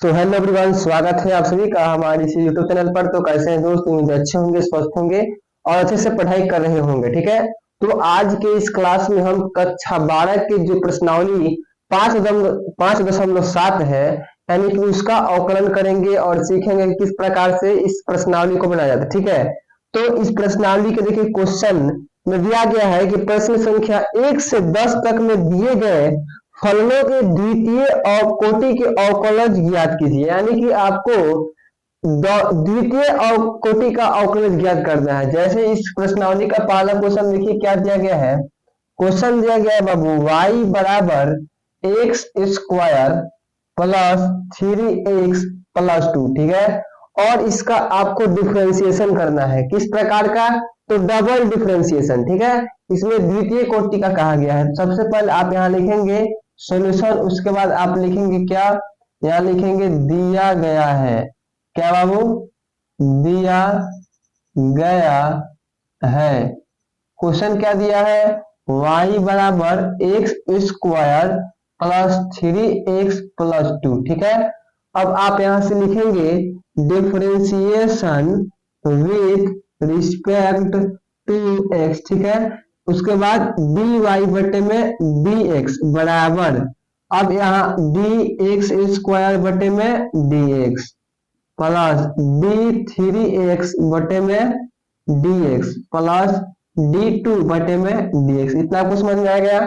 तो hello everyone, स्वागत है आप सभी का हमारे इस यूट्यूब चैनल पर। तो कैसे हैं दोस्त? उम्मीद है अच्छे होंगे, स्वस्थ होंगे और अच्छे से पढ़ाई कर रहे होंगे। ठीक है, तो आज के इस क्लास में हम कक्षा 12 की जो प्रश्नावली 5.7 है यानी कि उसका अवकलन करेंगे और सीखेंगे कि किस प्रकार से इस प्रश्नावली को बनाया जाता है। ठीक है, तो इस प्रश्नावली के देखिए क्वेश्चन में दिया गया है कि प्रश्न संख्या 1 से 10 तक में दिए गए फलनों के द्वितीय और कोटि के अवकलज ज्ञात कीजिए। यानी कि आपको द्वितीय और कोटि का अवकलज ज्ञात करना है। जैसे इस प्रश्नावली का पहला क्वेश्चन देखिए क्या दिया गया है। क्वेश्चन दिया गया है बाबू, y बराबर x square plus 3x plus 2। ठीक है, और इसका आपको डिफरेंशिएशन करना है। किस प्रकार का? तो डबल डिफरेंशिएशन। ठीक है, इसमें द्वितीय कोटि का कहा गया है। सबसे पहले आप यहाँ लिखेंगे सॉल्यूशन, उसके बाद आप लिखेंगे क्या? यहाँ लिखेंगे दिया गया है। क्या बाबू? दिया गया है। क्वेश्चन क्या दिया है? y बराबर x square plus 3x plus 2। ठीक है, अब आप यहां से लिखेंगे differentiation with respect to x। ठीक है, उसके बाद dy बटे में dx बराबर, अब यहाँ dx स्क्वायर बटे में dx प्लस d3x बटे में dx प्लस d2 बटे में dx। इतना आपको समझ में आ गया।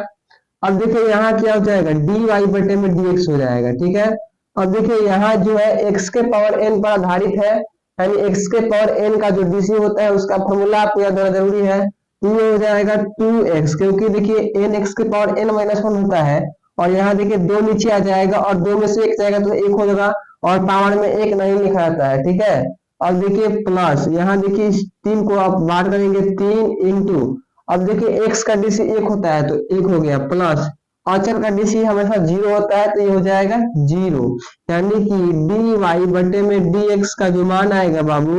अब देखिए यहाँ क्या हो जाएगा, dy बटे में dx हो जाएगा। ठीक है, अब देखिए यहाँ जो है x के पावर n पर आधारित है, यानी x के पावर n का जो dc होता है उसका फॉर्मूला आपको याद होना जरूरी है। ये हो जाएगा 2x, क्योंकि देखिए n x के पावर n माइनस 1 होता है, और यहाँ देखिए 2 नीचे आ जाएगा और 2 में से 1 जाएगा तो 1 हो जाएगा, और पावर में 1 नहीं लिखा जाता है। ठीक है, अब देखिए प्लस, यहाँ देखिए इस 3 को आप बाहर करेंगे 3 इंटू, अब देखिए x का डीसी 1 होता है तो 1 हो गया, प्लस अचर का डीसी हमेशा 0 होता है तो ये हो जाएगा 0। यानी कि dy बटे में dx का जो मान आएगा बाबू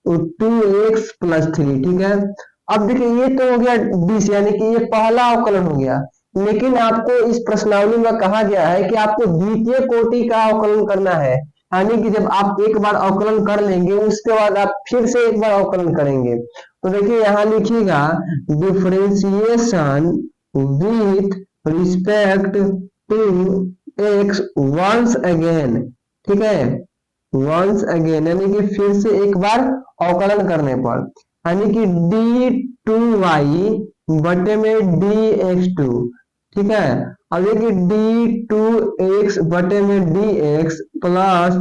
वो 2x प्लस 3। ठीक है, अब देखिए ये तो हो गया डीसी, यानी कि ये पहला अवकलन हो गया। लेकिन आपको इस प्रश्नावली में कहा गया है कि आपको द्वितीय कोटि का अवकलन करना है। यानी कि जब आप एक बार अवकलन कर लेंगे उसके बाद आप फिर से एक बार अवकलन करेंगे। तो देखिए यहाँ लिखिएगा differentiation with respect to x once again. ठीक है, वंस अगेन यानी कि फिर से एक बार अवकलन करने पर, यानी कि d2y बटे में dx2। ठीक है, अब देखिए d2x बटे में dx प्लस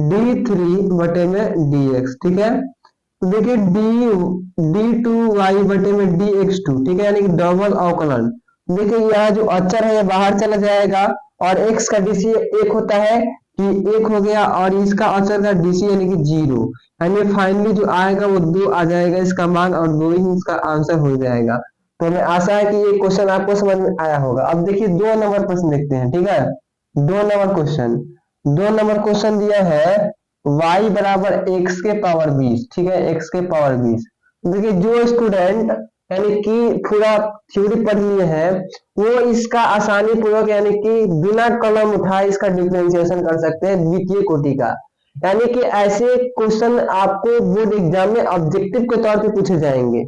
d3 बटे में dx। ठीक है, तो देखिए d2y बटे में dx2। ठीक है, यानी कि डबल अवकलन। देखिए यहाँ जो अचर है ये बाहर चला जाएगा और x का डीसी 1 होता है कि 1 हो गया, और इसका अचर का डीसी यानी कि 0, यानी फाइनली जो आएगा वो 2 आ जाएगा इसका मान, और 2 ही इसका आंसर हो जाएगा। तो हमें आशा है कि ये क्वेश्चन आपको समझ में आया होगा। अब देखिए 2 नंबर प्रश्न देखते हैं। ठीक है, 2 नंबर क्वेश्चन दिया है y बराबर x के पावर 20। ठीक है, x के पावर 20। देखिए जो स्टूडेंट यानी कि पूरा थ्योरी पढ़ लिए हैं वो इसका आसानी पूर्वक यानी कि बिना कलम उठाए इसका डिफरेंशिएशन कर सकते हैं द्वितीय कोटि का। यानी कि ऐसे क्वेश्चन आपको बोर्ड एग्जाम में ऑब्जेक्टिव के तौर पे पूछे जाएंगे।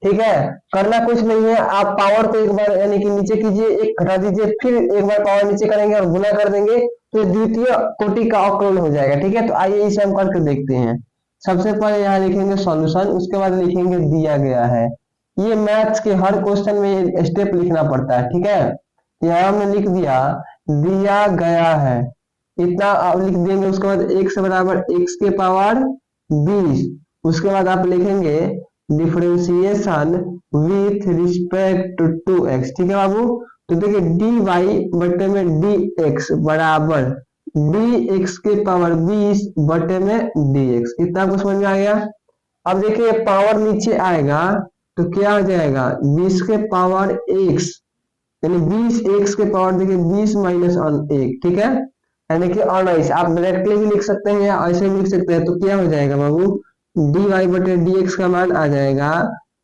ठीक है, करना कुछ नहीं है, आप पावर को एक बार यानी कि नीचे कीजिए, एक घटा दीजिए, फिर एक बार पावर नीचे करेंगे और गुना कर देंगे तो द्वितीय कोटि का अवकलन हो जाएगा। ठीक है, तो आइए इसे हम करके देखते हैं। सबसे पहले यहाँ लिखेंगे सॉल्यूशन, उसके बाद लिखेंगे दिया गया है। ये मैथ्स के हर क्वेश्चन में स्टेप लिखना पड़ता है। ठीक है, यहाँ हमने लिख दिया दिया गया है, इतना आप लिख देंगे। उसके बाद x बराबर x के पावर 20, उसके बाद आप लिखेंगे differentiation with respect to x। ठीक है बाबू, तो देखिए dy बटे में dx बराबर dx के पावर 20 बटे में dx। इतना आपको समझ में आ गया। अब देखिए पावर नीचे आएगा तो क्या हो जाएगा 20 के पावर x, यानी 20x के पावर देखिए 20 माइनस 1। ठीक है, यानी कि 19। आप डायरेक्टली भी लिख सकते हैं या ऐसे भी लिख सकते हैं। तो क्या हो जाएगा बाबू, dy बटे dx का मान आ जाएगा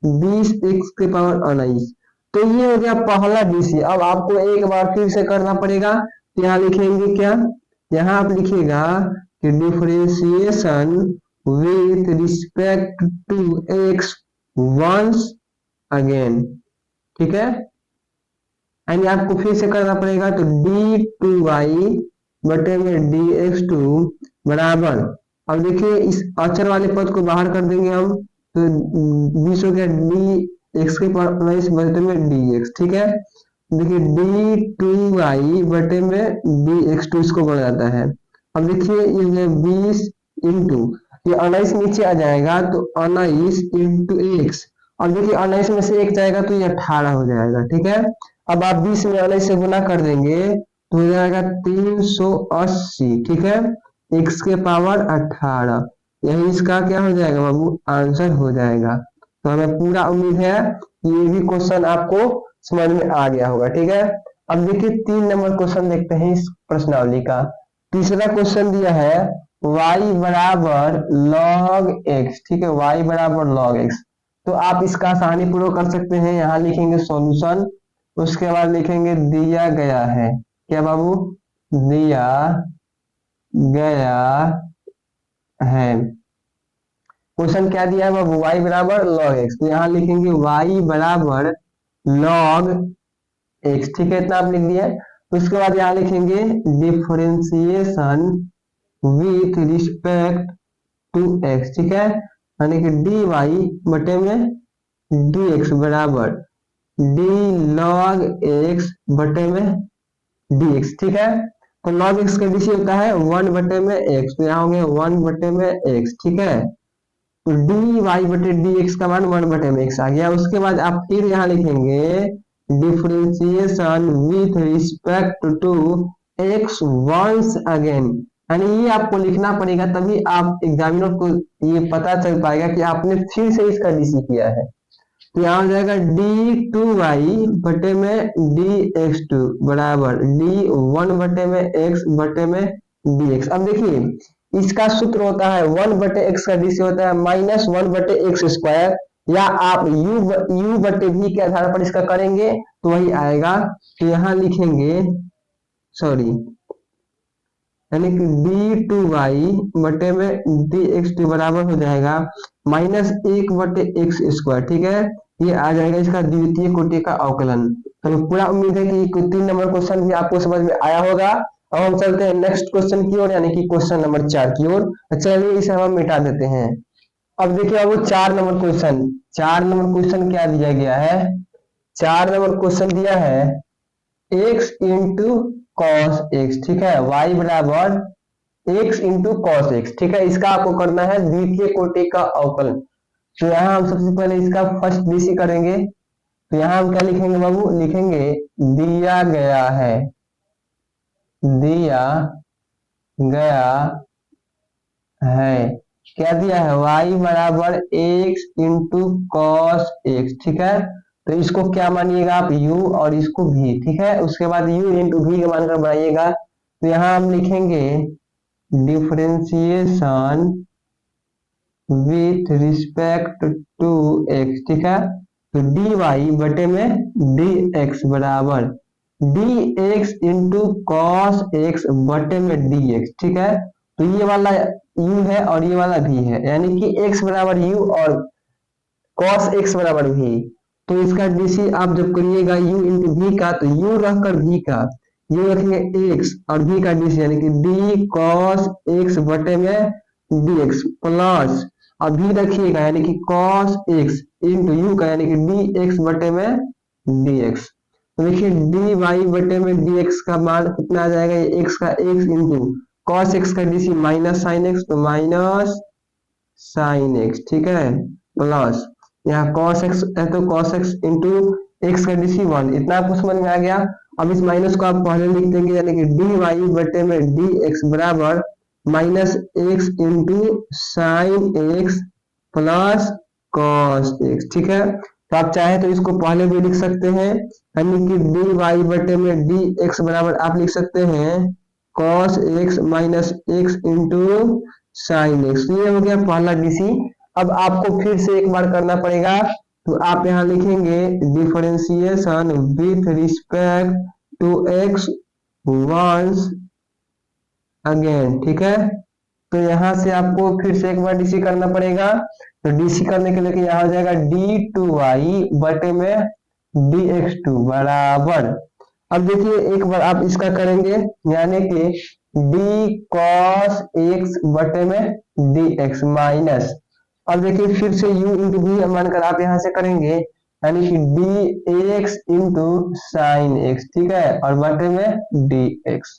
20x के पावर 19। तो ये हो गया पहला डीसी। अब आपको एक बार फिर से करना पड़ेगा। यहाँ लिखेंगे क्या, यहाँ आप लिखिएगा कि differentiation with respect to x once again, ठीक है। यानी आपको फिर से करना पड़ेगा, तो d2y बटे में dx2 बराबर, अब देखिए इस अचर वाले पद को बाहर कर देंगे हम, तो 20 हो गया dx के पावर 19 बटे में dx, ठीक है। देखिए d2y बटे में dx2 इसको बन जाता है। अब देखिए ये 20 इंटू ये 19 नीचे आ जाएगा, तो 19 इंटू एक्स, और देखिए 19 में से एक जाएगा तो ये 18 हो जाएगा, ठीक है। अब आप 20 में 19 से गुना कर देंगे तो हो जाएगा 380, ठीक है, x के पावर 18। यही इसका क्या हो जाएगा बाबू, आंसर हो जाएगा। तो हमें पूरा उम्मीद है ये भी क्वेश्चन आपको समझ में आ गया होगा, ठीक है। अब देखिए 3 नंबर क्वेश्चन देखते हैं इस प्रश्नावली का। तीसरा क्वेश्चन दिया है y बराबर log x, ठीक है, y बराबर log x। तो आप इसका आसानी पूर्वक कर सकते हैं, यहाँ लिखेंगे सॉल्यूशन, उसके बाद लिखेंगे दिया गया है, क्या बाबू, दिया गया है। क्वेश्चन क्या दिया है बाबू, y बराबर log x, तो यहाँ लिखेंगे y बराबर log x, ठीक है, इतना आप लिख दिया। उसके बाद यहाँ लिखेंगे differentiation with respect to x, ठीक है, यानी कि dy बटे में dx बराबर d log x बटे में dx, ठीक है। तो log x का डीसी होता है 1 बटे में x, तो यहाँ होंगे 1 बटे में x, ठीक है। तो dy बटे dx का मान 1 बटे में x आ गया। उसके बाद आप फिर यहाँ लिखेंगे differentiation with respect to x once again, यानी ये आपको लिखना पड़ेगा, तभी आप एग्जामिनर को ये पता चल पाएगा कि आपने फिर से इसका डीसी किया है। तो यहाँ हो जाएगा d2y बटे में dx2 बराबर d1 बटे में x बटे में dx। अब देखिए इसका सूत्र होता है 1 बटे x का डीसी होता है -1 बटे x स्क्वायर, या आप u बटे v के आधार पर इसका करेंगे तो वही आएगा। तो यहाँ लिखेंगे सॉरी, यानी कि d2y बटे में dx2 बराबर हो जाएगा -1 बटे x स्क्वायर, ठीक है, ये आ जाएगा इसका द्वितीय कोटि का अवकलन। तो पूरा उम्मीद है कि 3 नंबर क्वेश्चन भी आपको समझ में आया होगा। अब हम चलते हैं नेक्स्ट क्वेश्चन की ओर, यानी कि क्वेश्चन नंबर 4 की ओर। चलिए इसे हम मिटा देते हैं। अब देखिए अब वो 4 नंबर क्वेश्चन, 4 नंबर क्वेश्चन क्या दिया गया है, 4 नंबर क्वेश्चन दिया है x इंटू कॉस एक्स, ठीक है, y बराबर x इंटू कॉस एक्स, ठीक है। इसका आपको करना है द्वितीय कोटि का अवकलन। तो यहाँ हम सबसे पहले इसका फर्स्ट डीसी करेंगे। तो यहाँ हम क्या लिखेंगे बाबू, लिखेंगे दिया गया है, दिया गया है, क्या दिया है, y बराबर x इंटू कॉस एक्स, ठीक है। तो इसको क्या मानिएगा आप, u, और इसको v, ठीक है। उसके बाद u इंटू v का मानकर बनाइएगा। तो यहाँ हम लिखेंगे differentiation with respect to x, ठीक है। तो dy बटे में dx बराबर dx इंटू कॉस x बटे में dx, ठीक है। तो ये वाला u है और ये वाला v है, यानी कि x बराबर u और cos x बराबर v। तो इसका डीसी आप जब करिएगा u इंटू v का, तो u रखकर v का, u रखेंगे x और v का डीसी, यानी कि d cos x बटे में dx प्लस, और v रखिएगा यानी कि cos x इंटू u का, यानी कि dx बटे में dx। तो देखिए dy बटे में dx का मान कितना आ जाएगा, ये x का x इंटू cos x का डीसी माइनस साइन x, तो माइनस साइन x, ठीक है, प्लस यहाँ cos x है तो cos x इंटू x का डीसी 1, इतना आपको समझ में आ गया। अब इस माइनस को आप पहले लिख देंगे, यानी कि dy बटे में dx बराबर minus x into sine x plus cos x, ठीक है। तो आप चाहे तो इसको पहले भी लिख सकते हैं, यानी कि dy बटे में dx बराबर आप लिख सकते हैं cos x minus x into sine x। ये हो गया पहला डीसी। अब आपको फिर से एक बार करना पड़ेगा, तो आप यहाँ लिखेंगे differentiation with respect to x once again, ठीक है। तो यहाँ से आपको फिर से एक बार डीसी करना पड़ेगा। तो डीसी करने के लिए यहाँ हो जाएगा d2y बटे में dx2 बराबर, अब देखिए एक बार आप इसका करेंगे, यानी कि d cos x बटे में dx माइनस, अब देखिए फिर से u इंटू भी मानकर आप यहाँ से करेंगे, यानी कि dx इंटू साइन x, ठीक है, और बटे में dx।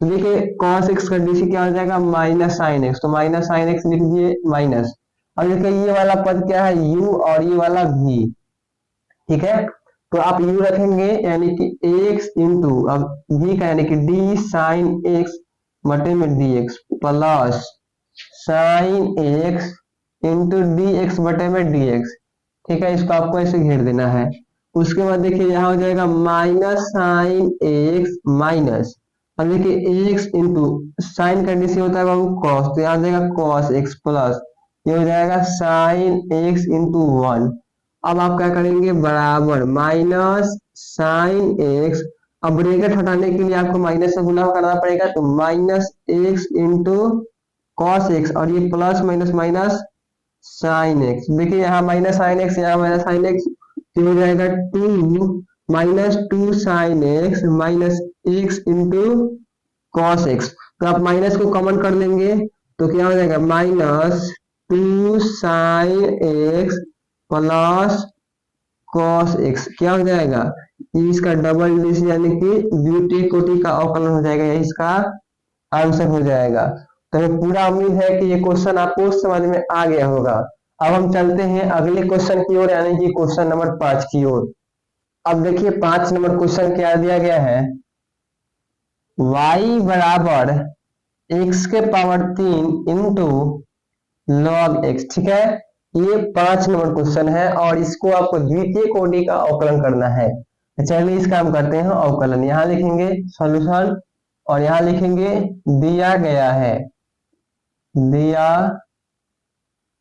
तो देखिए cos x का डीसी क्या हो जाएगा, माइनस साइन एक्स, तो माइनस साइन एक्स लिख दिए माइनस। अब देखिए ये वाला पद क्या है, u, और ये वाला v, ठीक है। तो आप u रखेंगे यानी कि x इंटू अब v का यानी कि d साइन x बटे में dx plus sign x into dx बटे में dx, ठीक है। इसको आपको ऐसे घेर देना है। उसके बाद देखिए यहाँ हो जाएगा माइनस साइन x माइनस, अब देखिए x इंटू साइन का डीसी होता है बाबू cos, तो यहाँ जाएगा cos x प्लस ये हो जाएगा साइन x इंटू 1। अब आप क्या करेंगे, बराबर माइनस साइन x, अब ब्रैकेट हटाने के लिए आपको माइनस से गुना करना पड़ेगा, तो minus x into cos x, और ये plus minus minus sine x, देखिए यहाँ माइनस साइन एक्स, यहाँ माइनस साइन एक्स, तो हो जाएगा 2 minus 2 sine x minus x into cos x. तो आप माइनस को कॉमन कर लेंगे तो क्या हो जाएगा, minus 2 sine x plus cos x, क्या हो जाएगा, ये इसका डबल डीसी यानी कि द्वितीय कोटि का अवकलन हो जाएगा, यही इसका आंसर हो जाएगा। तो हमें पूरा उम्मीद है कि ये क्वेश्चन आपको समझ में आ गया होगा। अब हम चलते हैं अगले क्वेश्चन की ओर, यानी कि क्वेश्चन नंबर 5 की ओर। अब देखिए 5 नंबर क्वेश्चन क्या दिया गया है, y बराबर x के पावर 3 इंटू लॉग x, ठीक है। ये 5 नंबर क्वेश्चन है और इसको आपको द्वितीय कोटि का अवकलन करना है। चलिए इस काम करते हैं, अवकलन यहाँ लिखेंगे सॉल्यूशन, और यहाँ लिखेंगे दिया गया है, दिया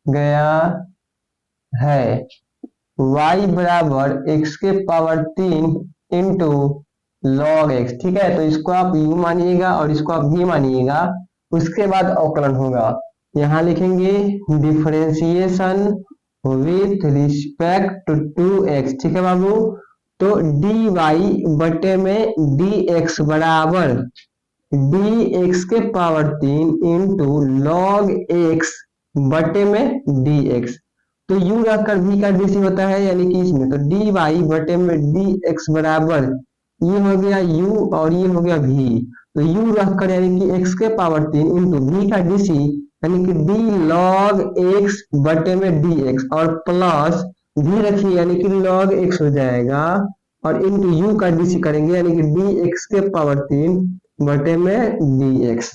गया है y बराबर x के पावर 3 इंटू लॉग x, ठीक है। तो इसको आप u मानिएगा और इसको आप v मानिएगा, उसके बाद अवकलन होगा। यहाँ लिखेंगे differentiation with respect to x, ठीक है बाबू। तो dy बटे में dx बराबर dx के पावर 3 इंटू लॉग x बटे में dx, तो u रखकर v का dc होता है, यानी कि इसमें तो dy बटे में dx बराबर ये हो गया u और ये हो गया v, तो u रखकर यानी कि x के पावर 3 इंटू v का dc यानी कि d log x बटे में dx, और प्लस v रखिए यानी कि log x हो जाएगा, और इंटू u का dc करेंगे यानी कि dx के पावर 3 बटे में dx।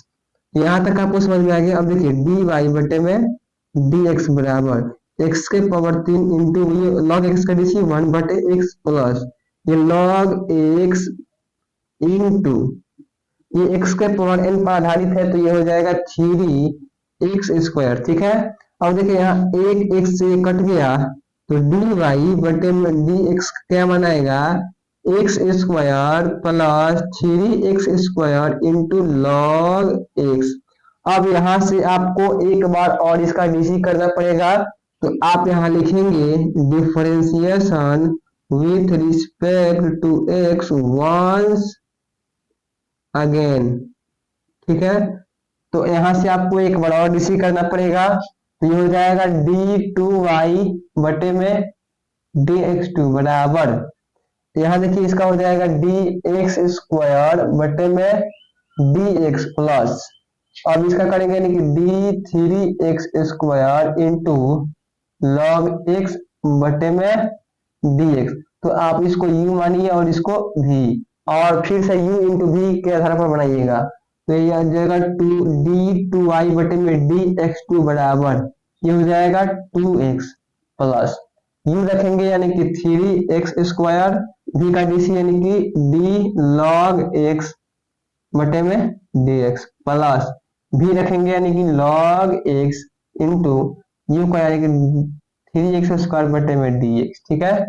यहाँ तक आपको समझ में आ गया। अब देखिए dy बटे में dx बराबर x के पावर 3 इंटू ये log x का dc 1 बटे x प्लस ये log x इंटू ये x के पावर n पर आधारित है, तो ये हो जाएगा 3x स्क्वायर, ठीक है। अब देखिए यहाँ एक x से कट गया, तो dy बटे में dx क्या बनाएगा, x square plus 3x square into log x. अब यहाँ से आपको एक बार और इसका डीसी करना पड़ेगा, तो आप यहाँ लिखेंगे differentiation with respect to x once again, ठीक है। तो यहाँ से आपको एक बार और डीसी करना पड़ेगा, तो ये हो जाएगा d2y बटे में dx2 बराबर, यहाँ देखिए इसका हो जाएगा dx स्क्वायर बटे में dx प्लस, अब इसका करेंगे यानी कि d3x square into log x बटे में dx। तो आप इसको u मानिए और इसको v, और फिर से u इंटू v के आधार पर बनाइएगा, तो ये आ जाएगा d2y बटे में dx2 बराबर ये हो जाएगा 2x प्लस u रखेंगे यानी कि 3x स्क्वायर, v का डीसी यानी कि d log x बटे में dx प्लस v रखेंगे यानी कि log x इंटू u का यानी कि 3x स्क्वायर बटे में dx, ठीक है।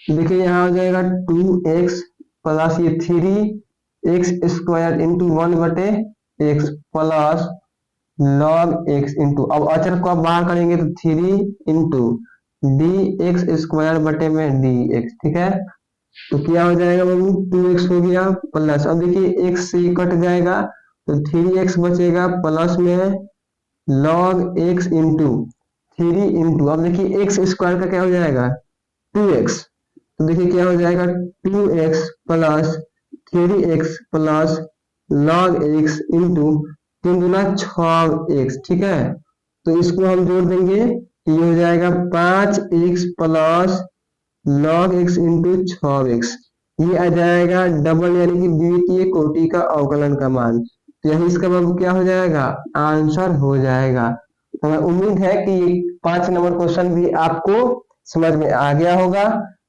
देखिए यहाँ हो जाएगा 2x प्लस ये 3x स्क्वायर इंटू 1 बटे x plus log x into, अब अचर को आप बाहर करेंगे तो 3 इंटू डी एक्स स्क्वायर बटे में डी एक्स, ठीक है। तो क्या हो जाएगा मम्मी, 2x हो गया प्लस, अब देखिए x से कट जाएगा तो 3x बचेगा प्लस में log x इंटू 3 इंटू, अब देखिए x स्क्वायर का क्या हो जाएगा 2x, तो देखिए क्या हो जाएगा 2x plus 3x plus log x into 3 दूना 6x, ठीक है। तो इसको हम जोड़ देंगे, ये हो जाएगा 5x plus log x into 6x, ये आ जाएगा डबल यानी कि द्वितीय कोटि का अवकलन का मान। तो यही इसका मतलब क्या हो जाएगा, आंसर हो जाएगा। तो हमें उम्मीद है कि ये 5 नंबर क्वेश्चन भी आपको समझ में आ गया होगा।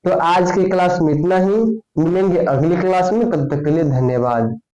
तो आज के क्लास में इतना ही, मिलेंगे अगली क्लास में, तब तक के लिए धन्यवाद।